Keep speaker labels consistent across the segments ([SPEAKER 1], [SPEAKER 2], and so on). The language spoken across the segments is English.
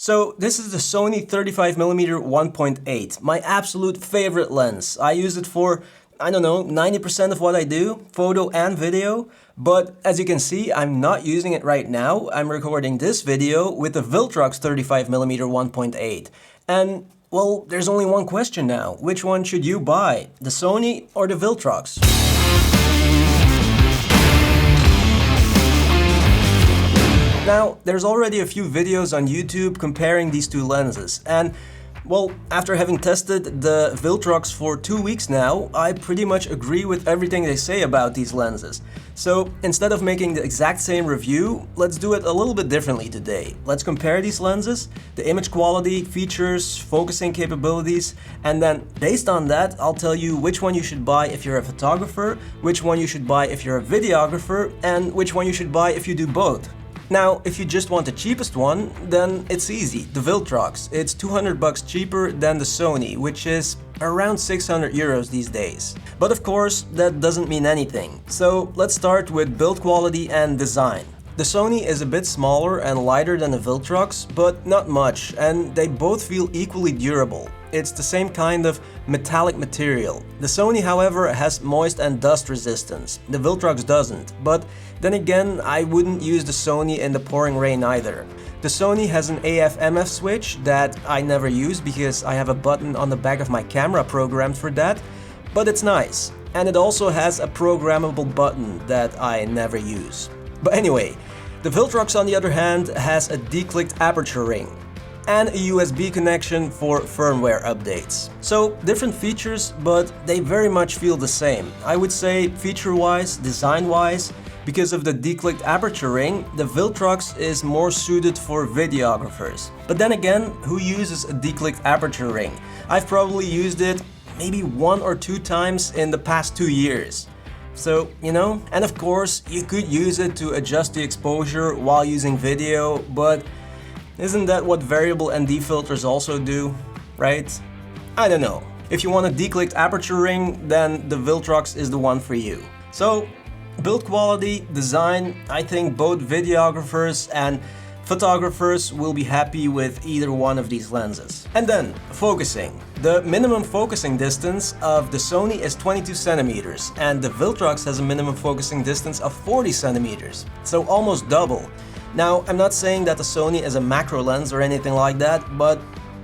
[SPEAKER 1] So this is the Sony 35mm 1.8, my absolute favorite lens. I use it for, I don't know, 90% of what I do, photo and video. But as you can see, I'm not using it right now. I'm recording this video with the Viltrox 35mm 1.8. And, well, there's only one question now. Which one should you buy? The Sony or the Viltrox? Now, there's already a few videos on YouTube comparing these two lenses, and well, after having tested the Viltrox for 2 weeks now, I pretty much agree with everything they say about these lenses. So instead of making the exact same review, let's do it a little bit differently today. Let's compare these lenses, the image quality, features, focusing capabilities, and then based on that, I'll tell you which one you should buy if you're a photographer, which one you should buy if you're a videographer, and which one you should buy if you do both. Now, if you just want the cheapest one, then it's easy, the Viltrox. It's 200 bucks cheaper than the Sony, which is around 600 euros these days. But of course, that doesn't mean anything. So let's start with build quality and design. The Sony is a bit smaller and lighter than the Viltrox, but not much, and they both feel equally durable. It's the same kind of metallic material. The Sony, however, has moist and dust resistance. The Viltrox doesn't, but then again, I wouldn't use the Sony in the pouring rain either. The Sony has an AF/MF switch that I never use because I have a button on the back of my camera programmed for that, but it's nice. And it also has a programmable button that I never use. But anyway, the Viltrox on the other hand has a declicked aperture ring and a USB connection for firmware updates. So different features, but they very much feel the same. I would say feature-wise, design-wise, because of the declicked aperture ring, the Viltrox is more suited for videographers. But then again, who uses a declicked aperture ring? I've probably used it maybe 1 or 2 times in the past 2 years. So, you know, and of course, you could use it to adjust the exposure while using video, but isn't that what variable ND filters also do, right? I don't know. If you want a declicked aperture ring, then the Viltrox is the one for you. So, build quality, design, I think both videographers and photographers will be happy with either one of these lenses. And then, focusing. The minimum focusing distance of the Sony is 22 centimeters, and the Viltrox has a minimum focusing distance of 40 centimeters, so almost double. Now, I'm not saying that the Sony is a macro lens or anything like that, but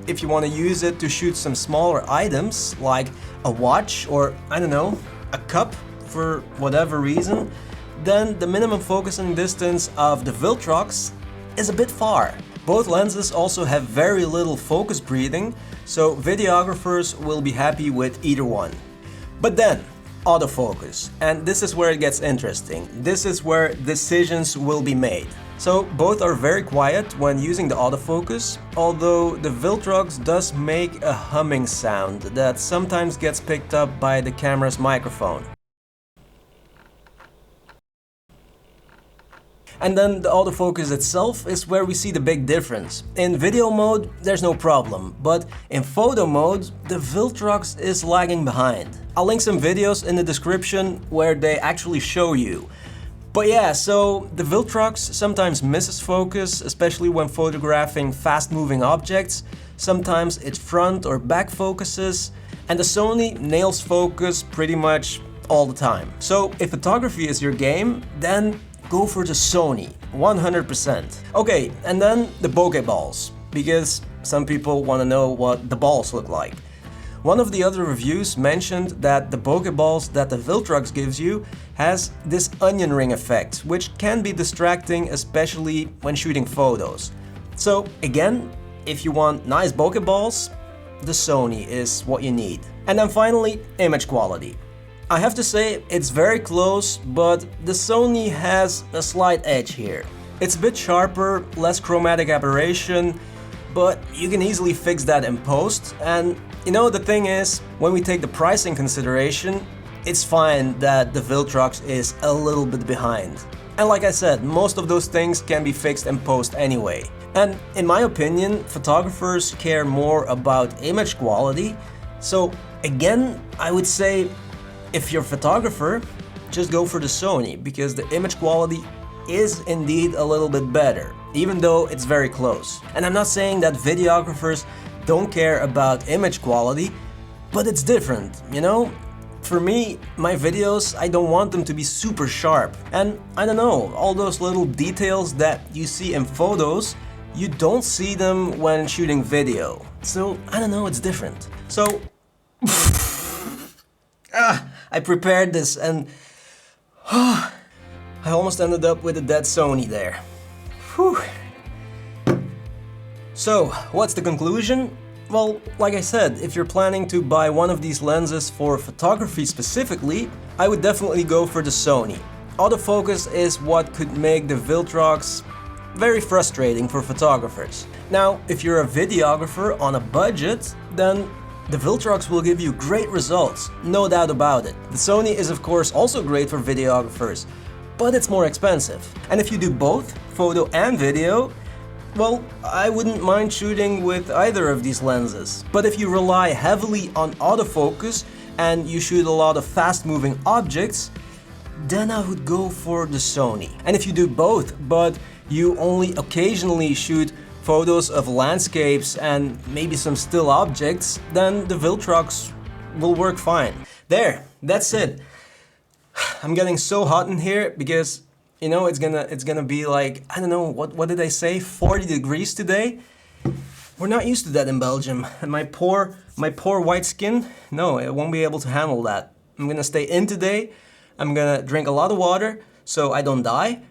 [SPEAKER 1] if you want to use it to shoot some smaller items, like a watch or, I don't know, a cup, for whatever reason, then the minimum focusing distance of the Viltrox is a bit far. Both lenses also have very little focus breathing, so videographers will be happy with either one. But then, autofocus. And this is where it gets interesting. This is where decisions will be made. So both are very quiet when using the autofocus, although the Viltrox does make a humming sound that sometimes gets picked up by the camera's microphone. And then the autofocus itself is where we see the big difference. In video mode, there's no problem, but in photo mode, the Viltrox is lagging behind. I'll link some videos in the description where they actually show you. But yeah, so the Viltrox sometimes misses focus, especially when photographing fast-moving objects. Sometimes it's front or back focuses, and the Sony nails focus pretty much all the time. So if photography is your game, then go for the Sony, 100%. Okay, and then the Bokeh Balls, because some people want to know what the balls look like. One of the other reviews mentioned that the Bokeh Balls that the Viltrox gives you has this onion ring effect, which can be distracting, especially when shooting photos. So again, if you want nice Bokeh Balls, the Sony is what you need. And then finally, image quality. I have to say, it's very close, but the Sony has a slight edge here. It's a bit sharper, less chromatic aberration, but you can easily fix that in post. And you know, the thing is, when we take the price in consideration, it's fine that the Viltrox is a little bit behind. And like I said, most of those things can be fixed in post anyway. And in my opinion, photographers care more about image quality. So again, I would say, if you're a photographer, just go for the Sony, because the image quality is indeed a little bit better, even though it's very close. And I'm not saying that videographers don't care about image quality, but it's different, you know? For me, my videos, I don't want them to be super sharp. And I don't know, all those little details that you see in photos, you don't see them when shooting video. So, I don't know, it's different. So, I prepared this and I almost ended up with a dead Sony there. Whew. So, what's the conclusion? Well, like I said, if you're planning to buy one of these lenses for photography specifically, I would definitely go for the Sony. Autofocus is what could make the Viltrox very frustrating for photographers. Now, if you're a videographer on a budget, then the Viltrox will give you great results, no doubt about it. The Sony is of course also great for videographers, but it's more expensive. And if you do both, photo and video, well, I wouldn't mind shooting with either of these lenses. But if you rely heavily on autofocus and you shoot a lot of fast-moving objects, then I would go for the Sony. And if you do both, but you only occasionally shoot photos of landscapes and maybe some still objects, then the Viltrox will work fine. There, that's it. I'm getting so hot in here because, you know, it's gonna be like, I don't know, what did I say, 40 degrees today? We're not used to that in Belgium, and my poor white skin, no, it won't be able to handle that. I'm gonna stay in today, I'm gonna drink a lot of water so I don't die.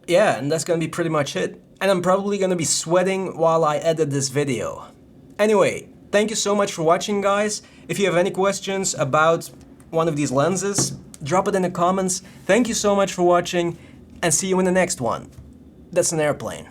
[SPEAKER 1] Yeah, and that's gonna be pretty much it. And I'm probably gonna be sweating while I edit this video. Anyway, thank you so much for watching, guys. If you have any questions about one of these lenses, drop it in the comments. Thank you so much for watching, and see you in the next one. That's an airplane.